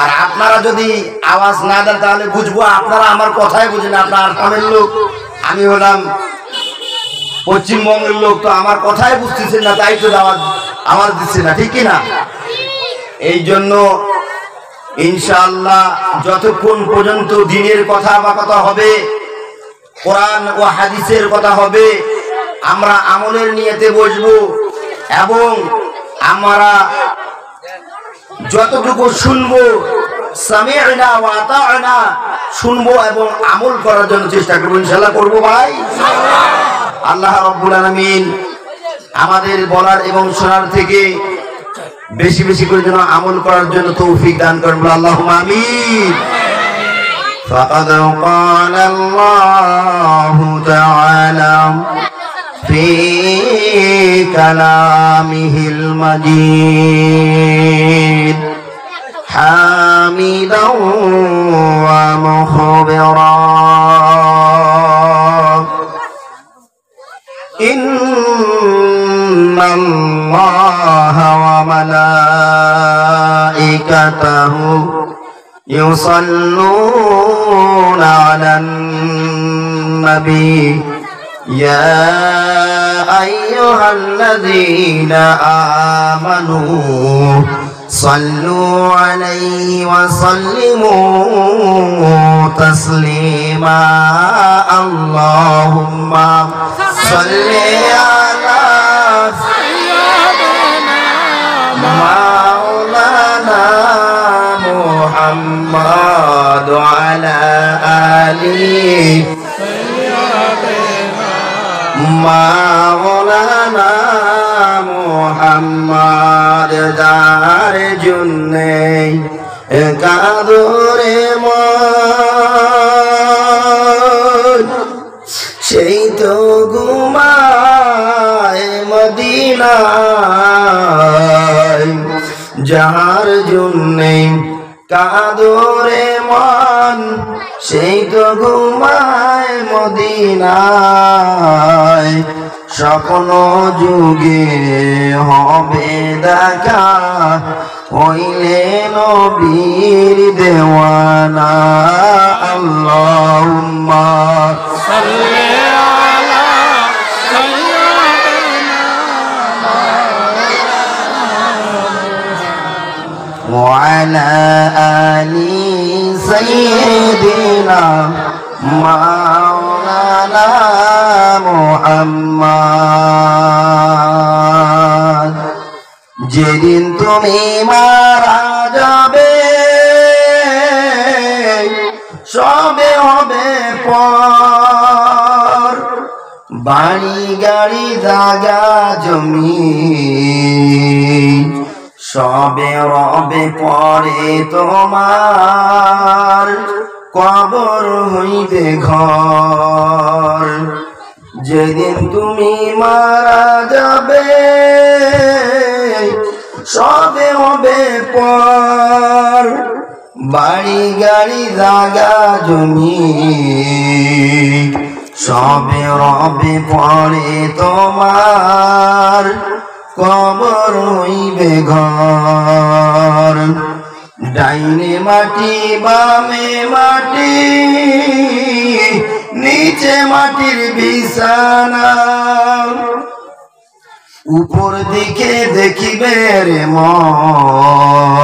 আর আপনারা যদি আওয়াজ না দেন তাহলে বুঝবো আপনারা আমার কথাই বুঝেন। আপনার আসামের লোক, আমি হলাম পশ্চিমবঙ্গের লোক, তো আমার কথাই বুঝতেছেন না, তাই তো আওয়াজ দিচ্ছে না, ঠিক কিনা? এই জন্য ইনশাআল্লাহ যতক্ষণ পর্যন্ত দ্বীনের কথা হবে, কোরআন ও হাদিসের কথা হবে, আমরা আমলের নিয়তে বসবো এবং আমরা যতটুকু শুনবো সামি'না ওয়া আতা'না, শুনবো এবং আমল করার জন্য চেষ্টা করবো। ইনশাআল্লাহ করবো ভাই। আল্লাহ রাব্বুল আলামিন আমাদের বলার এবং শোনার থেকে বেশি বেশি করে যেন আমল করার জন্য তৌফিক দান করেন। আল্লাহুম্মা আমিন। ফাকাদ ক্বালা আল্লাহু তাআলা ফি কালামিহিল মাজিদ হামিদাও ওয়া মুখবিরা ইন্নাল্লাহা ওয়া মালাইকাতাহু ইউসাল্লুনা আলান নবী ইয়া আইয়ুহাল্লাযীনা আমানু সাল্লু আলাইহি ওয়া সাল্লিমু তাসলিমা। আল্লাহুম্মা সাল্লি আলা সাইয়্যিদিনা মাওলানা মুহাম্মাদ ওয়া আলা আলিহি মাওলানা মুহাম্মাদ। যার জন্যে কাদরে মন সেই তো ঘুমায় মদিনায়, যার জন্যে কাদরে মন সেই তো ঘুমায় মদিনায়। স্বপ্ন যুগে হবে দেখা হইলে নবীর দেওয়ানা। আল্লাহুম্মা সাল্লি আলা সাইয়্যিদিনা ওয়া আলা আলি সাইয়্যিদিনা মাওলানা মুহাম্মদ। যেদিন তুমি মারা যাবে সবে হবে পর, বাড়ি গাড়ি জায়গা জমি সবে রবে পরে তোমার, কবর হইবে ঘর। যেদিন তুমি মারা যাবে সবে হবে পর, বাড়ি গাড়ি জায়গা জমি সবে রবে পরে তোমার, কবর হইবে ঘর। ডাইনে মাটি বামে মাটি নিচে মাটির বিছানা, উপর দিকে দেখিবে রে মন